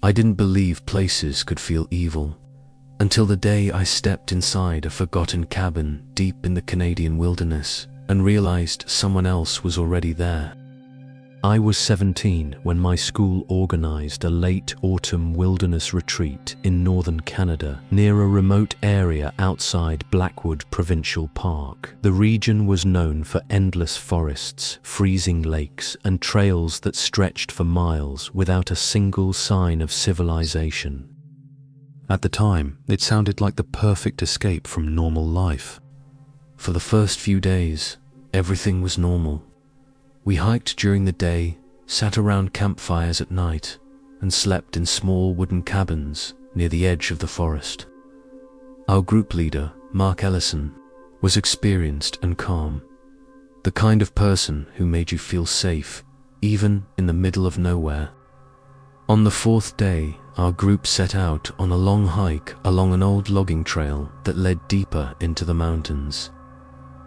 I didn't believe places could feel evil, until the day I stepped inside a forgotten cabin deep in the Canadian wilderness and realized someone else was already there. I was 17 when my school organized a late autumn wilderness retreat in northern Canada near a remote area outside Blackwood Provincial Park. The region was known for endless forests, freezing lakes, and trails that stretched for miles without a single sign of civilization. At the time, it sounded like the perfect escape from normal life. For the first few days, everything was normal. We hiked during the day, sat around campfires at night, and slept in small wooden cabins near the edge of the forest. Our group leader, Mark Ellison, was experienced and calm, the kind of person who made you feel safe, even in the middle of nowhere. On the fourth day, our group set out on a long hike along an old logging trail that led deeper into the mountains.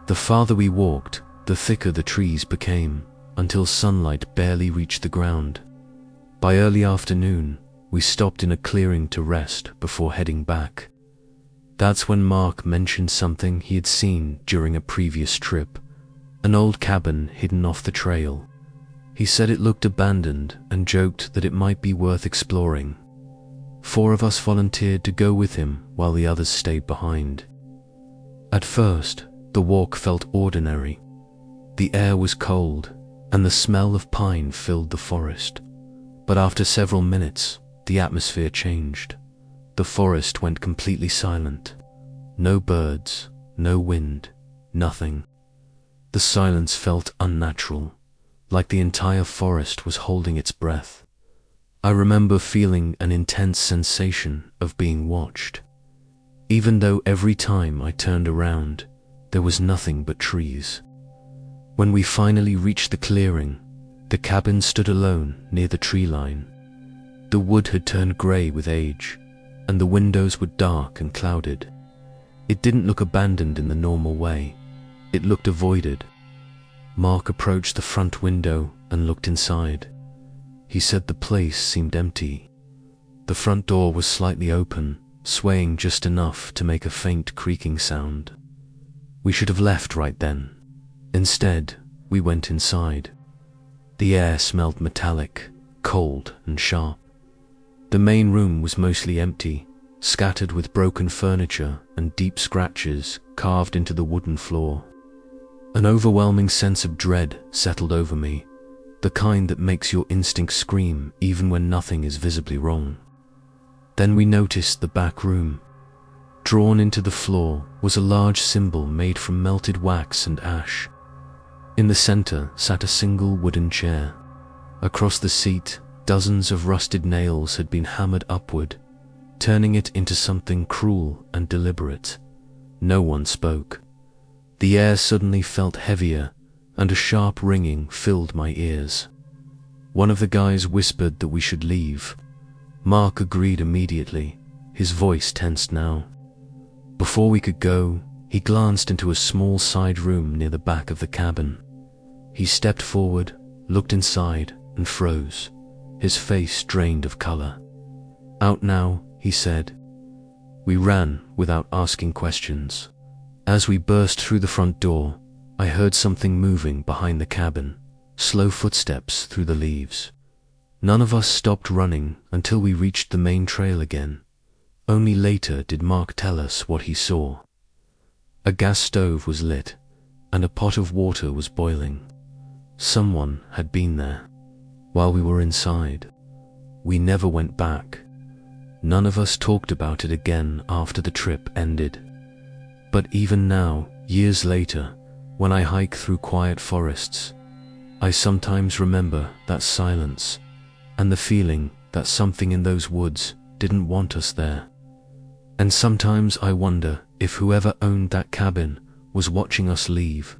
The farther we walked, the thicker the trees became, until sunlight barely reached the ground. By early afternoon, we stopped in a clearing to rest before heading back. That's when Mark mentioned something he had seen during a previous trip, an old cabin hidden off the trail. He said it looked abandoned and joked that it might be worth exploring. 4 of us volunteered to go with him while the others stayed behind. At first, the walk felt ordinary. The air was cold, and the smell of pine filled the forest. But after several minutes, the atmosphere changed. The forest went completely silent. No birds, no wind, nothing. The silence felt unnatural, like the entire forest was holding its breath. I remember feeling an intense sensation of being watched, even though every time I turned around, there was nothing but trees. When we finally reached the clearing, the cabin stood alone near the tree line. The wood had turned grey with age, and the windows were dark and clouded. It didn't look abandoned in the normal way. It looked avoided. Mark approached the front window and looked inside. He said the place seemed empty. The front door was slightly open, swaying just enough to make a faint creaking sound. We should have left right then. Instead, we went inside. The air smelled metallic, cold and sharp. The main room was mostly empty, scattered with broken furniture and deep scratches carved into the wooden floor. An overwhelming sense of dread settled over me, the kind that makes your instincts scream even when nothing is visibly wrong. Then we noticed the back room. Drawn into the floor was a large symbol made from melted wax and ash. In the center sat a single wooden chair. Across the seat, dozens of rusted nails had been hammered upward, turning it into something cruel and deliberate. No one spoke. The air suddenly felt heavier, and a sharp ringing filled my ears. One of the guys whispered that we should leave. Mark agreed immediately, his voice tensed now. Before we could go, he glanced into a small side room near the back of the cabin. He stepped forward, looked inside, and froze, his face drained of color. "Out now," he said. We ran without asking questions. As we burst through the front door, I heard something moving behind the cabin, slow footsteps through the leaves. None of us stopped running until we reached the main trail again. Only later did Mark tell us what he saw. A gas stove was lit, and a pot of water was boiling. Someone had been there while we were inside. We never went back. None of us talked about it again after the trip ended. But even now, years later, when I hike through quiet forests, I sometimes remember that silence and the feeling that something in those woods didn't want us there. And sometimes I wonder if whoever owned that cabin was watching us leave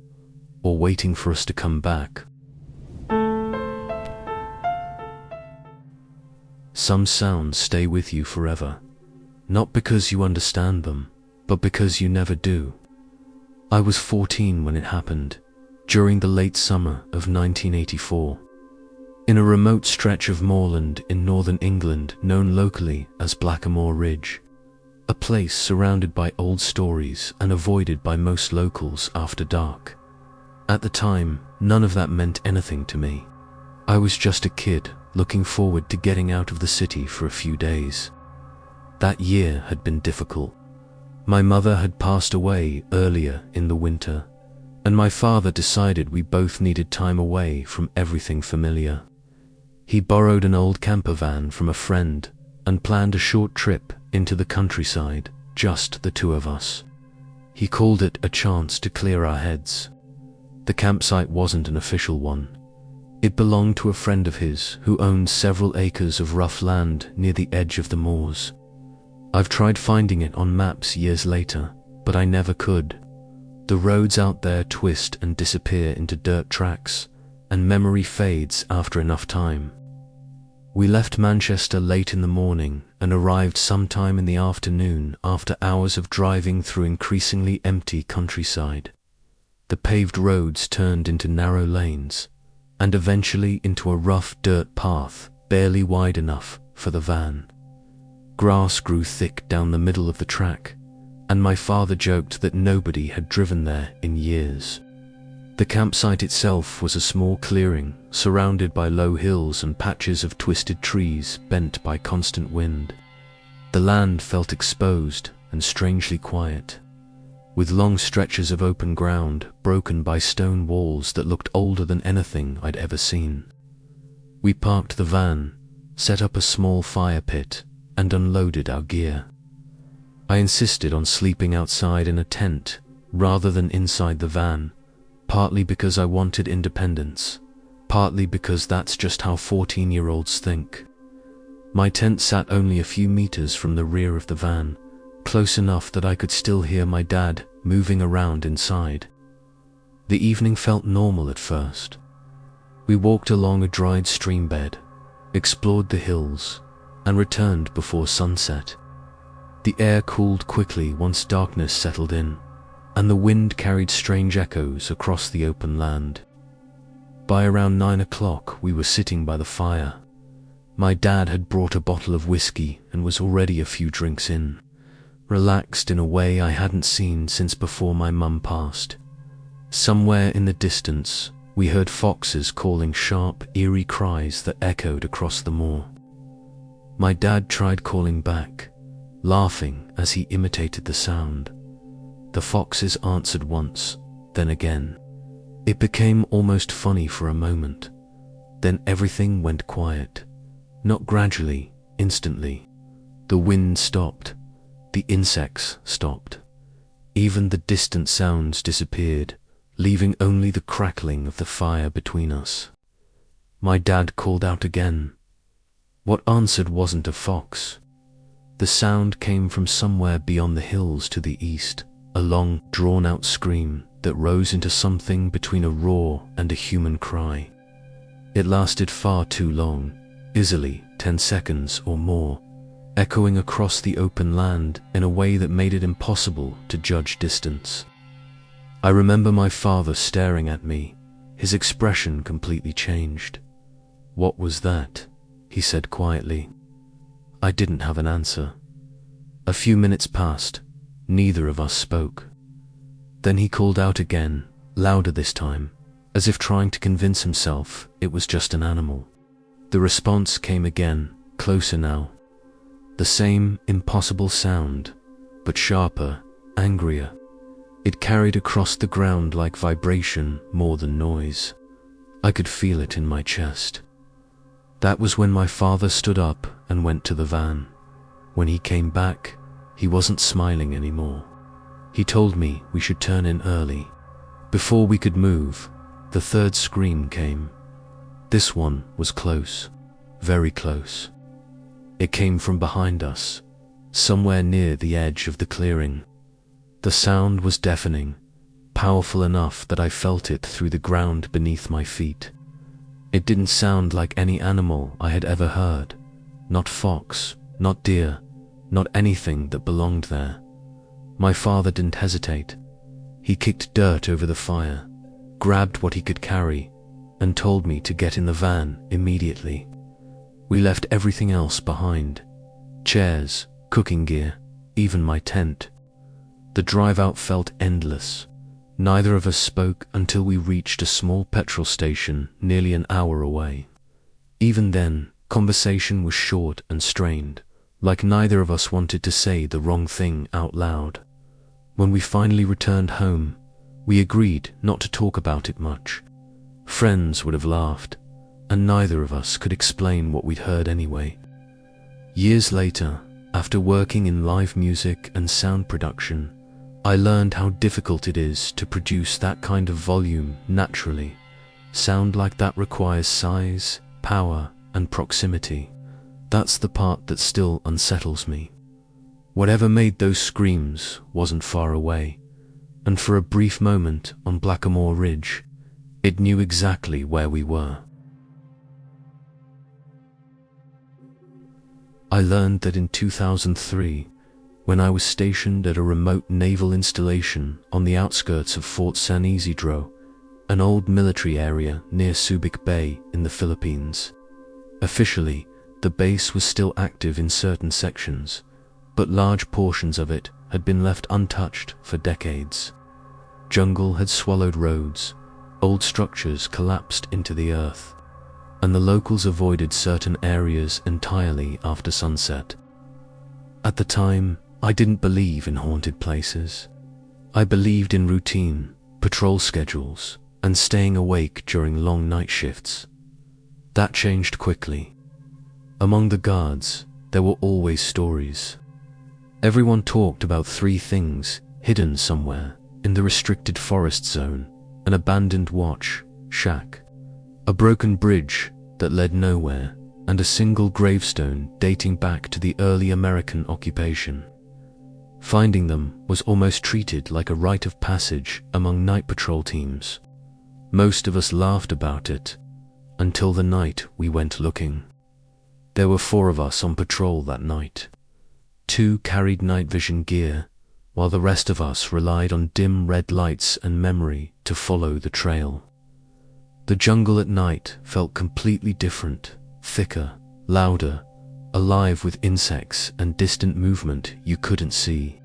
or waiting for us to come back. Some sounds stay with you forever, not because you understand them, but because you never do. I was 14 when it happened, during the late summer of 1984. in a remote stretch of moorland in northern England known locally as Blackamoor Ridge, a place surrounded by old stories and avoided by most locals after dark. At the time, none of that meant anything to me. I was just a kid looking forward to getting out of the city for a few days. That year had been difficult. My mother had passed away earlier in the winter, and my father decided we both needed time away from everything familiar. He borrowed an old camper van from a friend and planned a short trip into the countryside, just the two of us. He called it a chance to clear our heads. The campsite wasn't an official one. It belonged to a friend of his who owned several acres of rough land near the edge of the moors. I've tried finding it on maps years later, but I never could. The roads out there twist and disappear into dirt tracks, and memory fades after enough time. We left Manchester late in the morning and arrived sometime in the afternoon after hours of driving through increasingly empty countryside. The paved roads turned into narrow lanes, and eventually into a rough dirt path barely wide enough for the van. Grass grew thick down the middle of the track, and my father joked that nobody had driven there in years. The campsite itself was a small clearing surrounded by low hills and patches of twisted trees bent by constant wind. The land felt exposed and strangely quiet, with long stretches of open ground broken by stone walls that looked older than anything I'd ever seen. We parked the van, set up a small fire pit, and unloaded our gear. I insisted on sleeping outside in a tent rather than inside the van, partly because I wanted independence, partly because that's just how 14-year-olds think. My tent sat only a few meters from the rear of the van, close enough that I could still hear my dad moving around inside. The evening felt normal at first. We walked along a dried stream bed, explored the hills, and returned before sunset. The air cooled quickly once darkness settled in, and the wind carried strange echoes across the open land. By around 9 o'clock, we were sitting by the fire. My dad had brought a bottle of whiskey and was already a few drinks in, relaxed in a way I hadn't seen since before my mum passed. Somewhere in the distance, we heard foxes calling sharp, eerie cries that echoed across the moor. My dad tried calling back, laughing as he imitated the sound. The foxes answered once, then again. It became almost funny for a moment. Then everything went quiet. Not gradually, instantly. The wind stopped. The insects stopped. Even the distant sounds disappeared, leaving only the crackling of the fire between us. My dad called out again. What answered wasn't a fox. The sound came from somewhere beyond the hills to the east, a long, drawn-out scream that rose into something between a roar and a human cry. It lasted far too long, easily 10 seconds or more, echoing across the open land in a way that made it impossible to judge distance. I remember my father staring at me, his expression completely changed. "What was that?" he said quietly. I didn't have an answer. A few minutes passed. Neither of us spoke. Then he called out again, louder this time, as if trying to convince himself it was just an animal. The response came again, closer now. The same impossible sound, but sharper, angrier. It carried across the ground like vibration more than noise. I could feel it in my chest. That was when my father stood up and went to the van. When he came back, he wasn't smiling anymore. He told me we should turn in early. Before we could move, the third scream came. This one was close, very close. It came from behind us, somewhere near the edge of the clearing. The sound was deafening, powerful enough that I felt it through the ground beneath my feet. It didn't sound like any animal I had ever heard. Not fox, not deer, not anything that belonged there. My father didn't hesitate. He kicked dirt over the fire, grabbed what he could carry, and told me to get in the van immediately. We left everything else behind: chairs, cooking gear, even my tent. The drive out felt endless. Neither of us spoke until we reached a small petrol station nearly an hour away. Even then, conversation was short and strained, like neither of us wanted to say the wrong thing out loud. When we finally returned home, we agreed not to talk about it much. Friends would have laughed, and neither of us could explain what we'd heard anyway. Years later, after working in live music and sound production, I learned how difficult it is to produce that kind of volume naturally. Sound like that requires size, power, and proximity. That's the part that still unsettles me. Whatever made those screams wasn't far away, and for a brief moment on Blackamoor Ridge, it knew exactly where we were. I learned that in 2003, when I was stationed at a remote naval installation on the outskirts of Fort San Isidro, an old military area near Subic Bay in the Philippines. Officially, the base was still active in certain sections, but large portions of it had been left untouched for decades. Jungle had swallowed roads, old structures collapsed into the earth, and the locals avoided certain areas entirely after sunset. At the time, I didn't believe in haunted places. I believed in routine, patrol schedules, and staying awake during long night shifts. That changed quickly. Among the guards, there were always stories. Everyone talked about three things hidden somewhere in the restricted forest zone: an abandoned watch shack, a broken bridge that led nowhere, and a single gravestone dating back to the early American occupation. Finding them was almost treated like a rite of passage among night patrol teams. Most of us laughed about it, until the night we went looking. There were 4 of us on patrol that night. 2 carried night vision gear, while the rest of us relied on dim red lights and memory to follow the trail. The jungle at night felt completely different, thicker, louder, alive with insects and distant movement you couldn't see.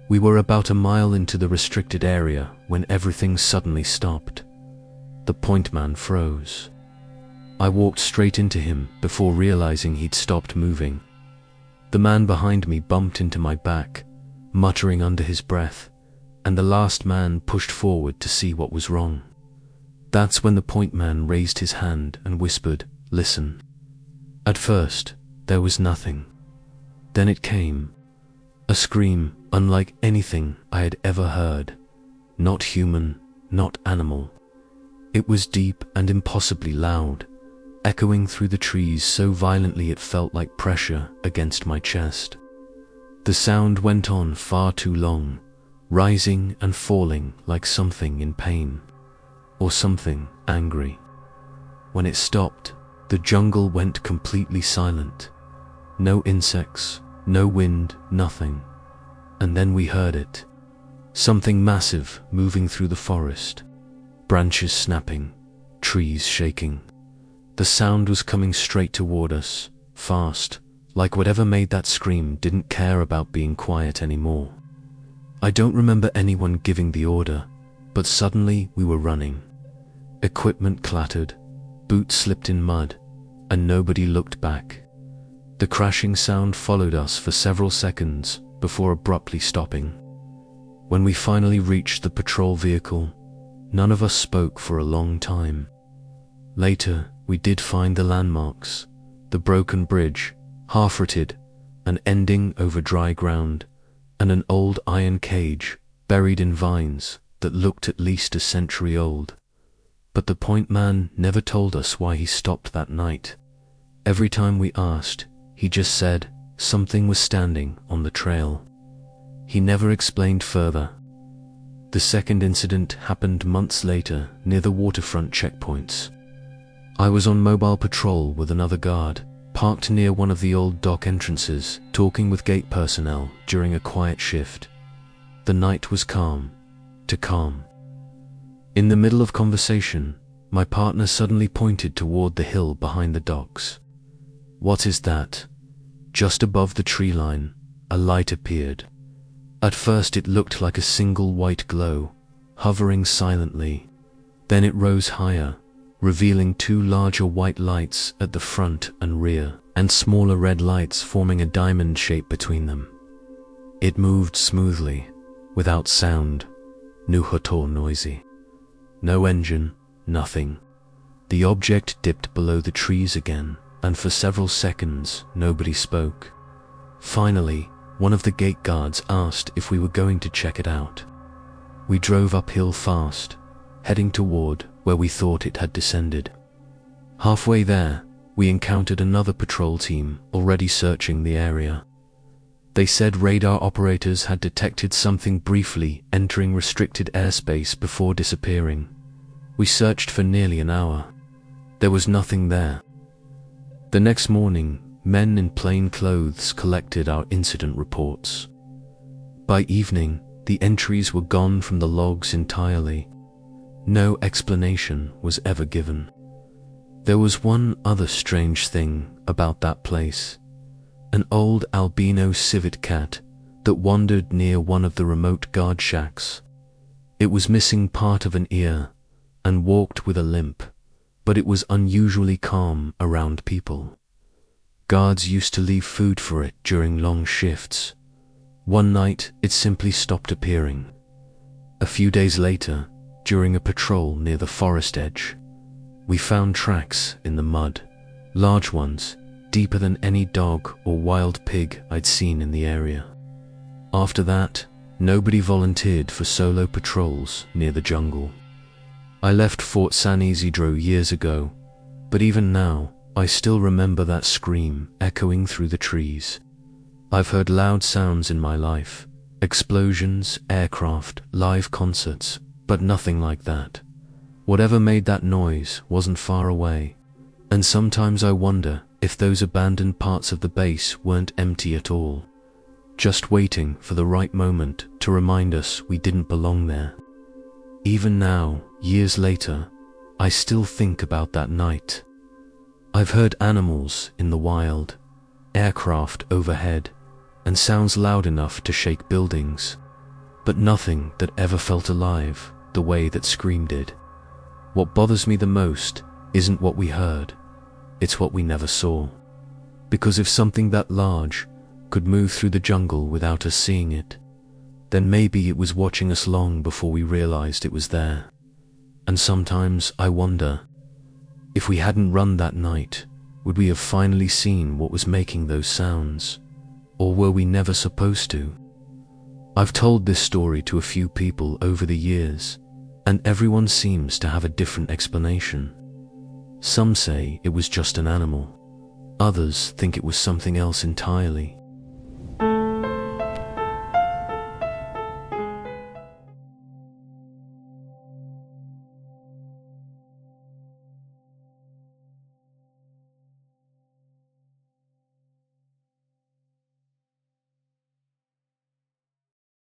We were about a mile into the restricted area when everything suddenly stopped. The point man froze. I walked straight into him before realizing he'd stopped moving. The man behind me bumped into my back, muttering under his breath, and the last man pushed forward to see what was wrong. That's when the point man raised his hand and whispered, "Listen." At first, there was nothing. Then it came. A scream unlike anything I had ever heard. Not human, not animal. It was deep and impossibly loud, echoing through the trees so violently it felt like pressure against my chest. The sound went on far too long, rising and falling like something in pain, or something angry. When it stopped, the jungle went completely silent. No insects, no wind, nothing. And then we heard it. Something massive moving through the forest. Branches snapping, trees shaking. The sound was coming straight toward us, fast, like whatever made that scream didn't care about being quiet anymore. I don't remember anyone giving the order, but suddenly we were running. Equipment clattered, boots slipped in mud, and nobody looked back. The crashing sound followed us for several seconds before abruptly stopping. When we finally reached the patrol vehicle, none of us spoke for a long time. Later, we did find the landmarks, the broken bridge, half-rotted, and ending over dry ground, and an old iron cage buried in vines that looked at least a century old. But the point man never told us why he stopped that night. Every time we asked, he just said something was standing on the trail. He never explained further. The second incident happened months later near the waterfront checkpoints. I was on mobile patrol with another guard, parked near one of the old dock entrances, talking with gate personnel during a quiet shift. The night was calm, too calm. In the middle of conversation, my partner suddenly pointed toward the hill behind the docks. "What is that?" Just above the tree line, a light appeared. At first it looked like a single white glow, hovering silently. Then it rose higher, revealing two larger white lights at the front and rear, and smaller red lights forming a diamond shape between them. It moved smoothly, without sound, no hut or noisy. No engine, nothing. The object dipped below the trees again, and for several seconds nobody spoke. Finally, one of the gate guards asked if we were going to check it out. We drove uphill fast, heading toward where we thought it had descended. Halfway there, we encountered another patrol team already searching the area. They said radar operators had detected something briefly entering restricted airspace before disappearing. We searched for nearly an hour. There was nothing there. The next morning, men in plain clothes collected our incident reports. By evening, the entries were gone from the logs entirely. No explanation was ever given. There was one other strange thing about that place. An old albino civet cat that wandered near one of the remote guard shacks. It was missing part of an ear and walked with a limp, but it was unusually calm around people. Guards used to leave food for it during long shifts. One night, it simply stopped appearing. A few days later, during a patrol near the forest edge, we found tracks in the mud, large ones, deeper than any dog or wild pig I'd seen in the area. After that, nobody volunteered for solo patrols near the jungle. I left Fort San Isidro years ago, but even now, I still remember that scream echoing through the trees. I've heard loud sounds in my life, explosions, aircraft, live concerts, but nothing like that. Whatever made that noise wasn't far away, and sometimes I wonder if those abandoned parts of the base weren't empty at all, just waiting for the right moment to remind us we didn't belong there. Even now, years later, I still think about that night. I've heard animals in the wild, aircraft overhead, and sounds loud enough to shake buildings, but nothing that ever felt alive the way that Scream did. What bothers me the most isn't what we heard, it's what we never saw. Because if something that large could move through the jungle without us seeing it, then maybe it was watching us long before we realized it was there. And sometimes I wonder, if we hadn't run that night, would we have finally seen what was making those sounds? Or were we never supposed to? I've told this story to a few people over the years, and everyone seems to have a different explanation. Some say it was just an animal. Others think it was something else entirely.